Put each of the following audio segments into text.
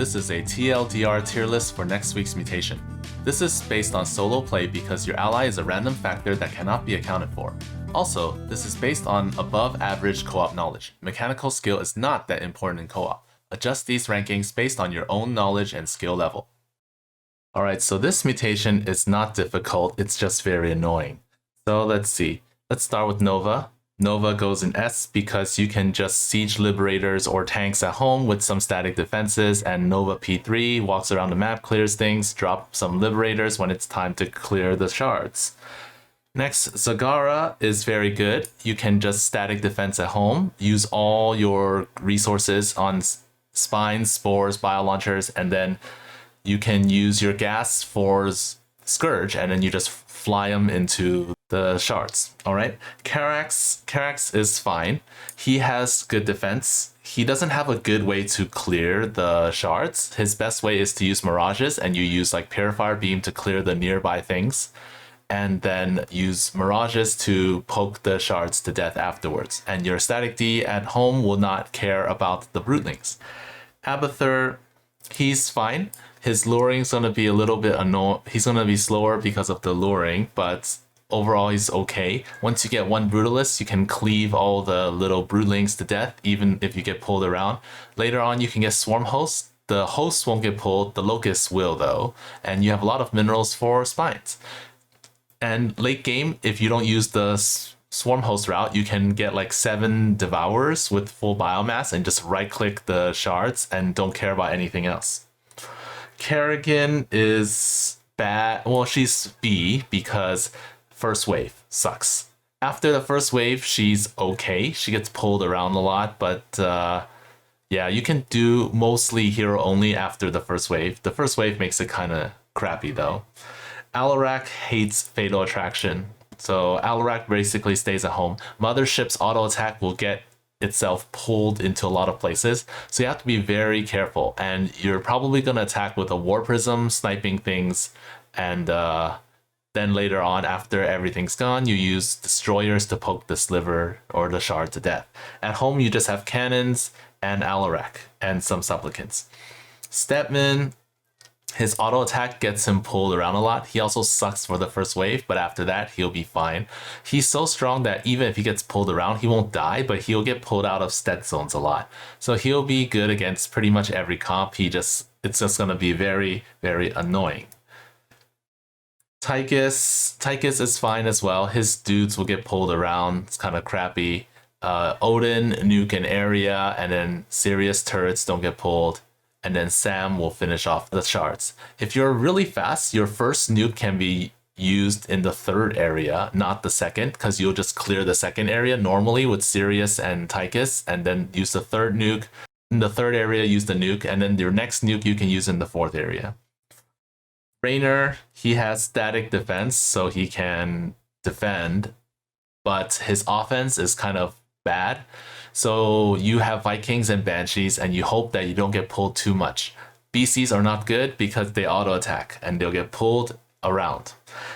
This is a TLDR tier list for next week's Mutation. This is based on solo play because your ally is a random factor that cannot be accounted for. Also, this is based on above average co-op knowledge. Mechanical skill is not that important in co-op. Adjust these rankings based on your own knowledge and skill level. Alright, so this mutation is not difficult, it's just very annoying. So let's see. Let's start with Nova. Nova goes in S because you can just siege liberators or tanks at home with some static defenses, and Nova P3 walks around the map, clears things, drop some liberators when it's time to clear the shards. Next, Zagara is very good. You can just static defense at home, use all your resources on spines, spores, bio launchers, and then you can use your gas for Scourge, and then you just fly them into the shards. All right, Carax is fine. He has good defense. He doesn't have a good way to clear the shards. His best way is to use mirages, and you use like Purifier Beam to clear the nearby things, and then use mirages to poke the shards to death afterwards. And your static D at home will not care about the brootlings. Abathur, he's fine. His luring is going to be a little bit annoying. He's going to be slower because of the luring, but overall he's okay. Once you get one brutalist, you can cleave all the little broodlings to death, even if you get pulled around. Later on, you can get swarm hosts. The hosts won't get pulled, the locusts will though, and you have a lot of minerals for spines. And late game, if you don't use the swarm host route, you can get like 7 devourers with full biomass and just right click the shards and don't care about anything else. Kerrigan is bad. Well, she's B because first wave sucks. After the first wave, she's okay. She gets pulled around a lot, but yeah, you can do mostly hero only after the first wave. The first wave makes it kind of crappy though. Alarak hates Fatal Attraction, so Alarak basically stays at home. Mothership's auto attack will get itself pulled into a lot of places, so you have to be very careful, and you're probably going to attack with a War Prism, sniping things, and then later on, after everything's gone, you use destroyers to poke the sliver or the shard to death. At home, you just have cannons and Alarak and some supplicants. Stepman, his auto attack gets him pulled around a lot. He also sucks for the first wave, but after that, he'll be fine. He's so strong that even if he gets pulled around, he won't die, but he'll get pulled out of stat zones a lot. So he'll be good against pretty much every comp. It's just going to be very, very annoying. Tychus is fine as well. His dudes will get pulled around. It's kind of crappy. Odin, nuke an area, and then Sirius turrets don't get pulled. And then Sam will finish off the shards. If you're really fast, your first nuke can be used in the third area, not the second, because you'll just clear the second area normally with Sirius and Tychus, and then use the third nuke. In the third area, use the nuke, and then your next nuke you can use in the fourth area. Raynor, he has static defense, so he can defend, but his offense is kind of bad. So you have Vikings and Banshees, and you hope that you don't get pulled too much. BCs are not good because they auto attack and they'll get pulled around.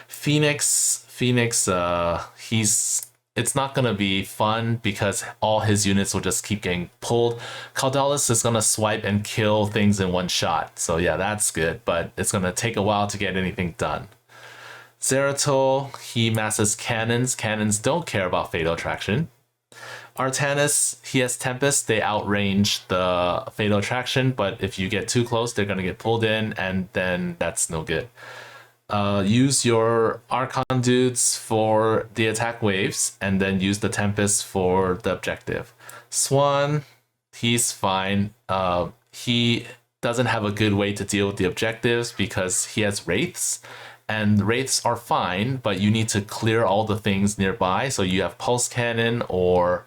Phoenix, it's not gonna be fun because all his units will just keep getting pulled. Caldalis is gonna swipe and kill things in one shot. So yeah, that's good, but it's gonna take a while to get anything done. Zeratol, he masses cannons. Cannons don't care about Fatal Attraction. Artanis, he has Tempest. They outrange the Fatal Attraction, but if you get too close, they're going to get pulled in, and then that's no good. Use your Archon dudes for the attack waves, and then use the Tempest for the objective. Swan, he's fine. He doesn't have a good way to deal with the objectives because he has Wraiths. And Wraiths are fine, but you need to clear all the things nearby. So you have Pulse Cannon or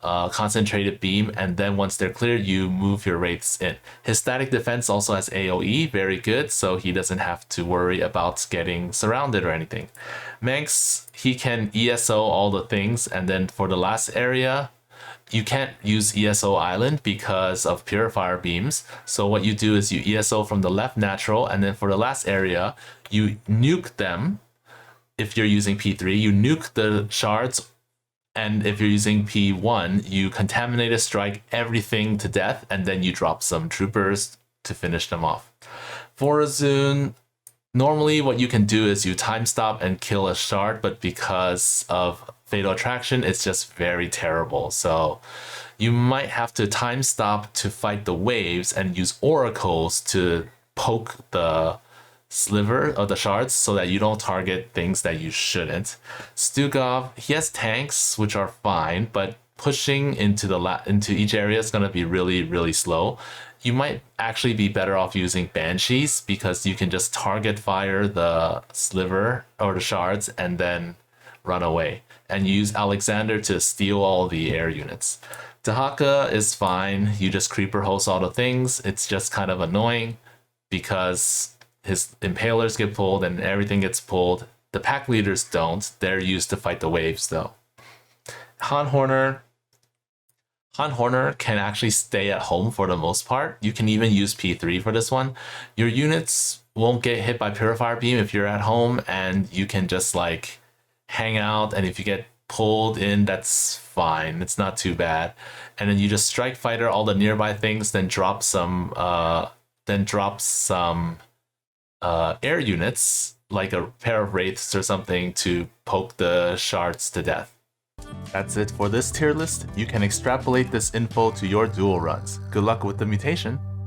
Concentrated Beam, and then once they're cleared, you move your Wraiths in. His static defense also has AoE, very good, so he doesn't have to worry about getting surrounded or anything. Manx, he can ESO all the things, and then for the last area, you can't use ESO Island because of Purifier Beams. So what you do is you ESO from the left natural, and then for the last area, you nuke them. If you're using P3, you nuke the shards, and if you're using P1, you contaminate a strike everything to death, and then you drop some troopers to finish them off. For Azun, normally what you can do is you time stop and kill a shard, but because of Fatal Attraction, it's just very terrible. So you might have to time stop to fight the waves and use oracles to poke the sliver of the shards so that you don't target things that you shouldn't. Stukov, he has tanks which are fine, but pushing into each area is going to be really slow. You might actually be better off using banshees because you can just target fire the sliver or the shards and then run away, and use Alexander to steal all the air units. Dahaka is fine. You just creeper host all the things. It's just kind of annoying because his impalers get pulled and everything gets pulled. The pack leaders don't. They're used to fight the waves though. Han Horner can actually stay at home for the most part. You can even use P3 for this one. Your units won't get hit by Purifier Beam if you're at home, and you can just like hang out, and if you get pulled in, that's fine. It's not too bad. And then you just strike fighter all the nearby things, then drop some air units like a pair of wraiths or something to poke the shards to death. That's it for this tier list. You can extrapolate this info to your duel runs. Good luck with the mutation.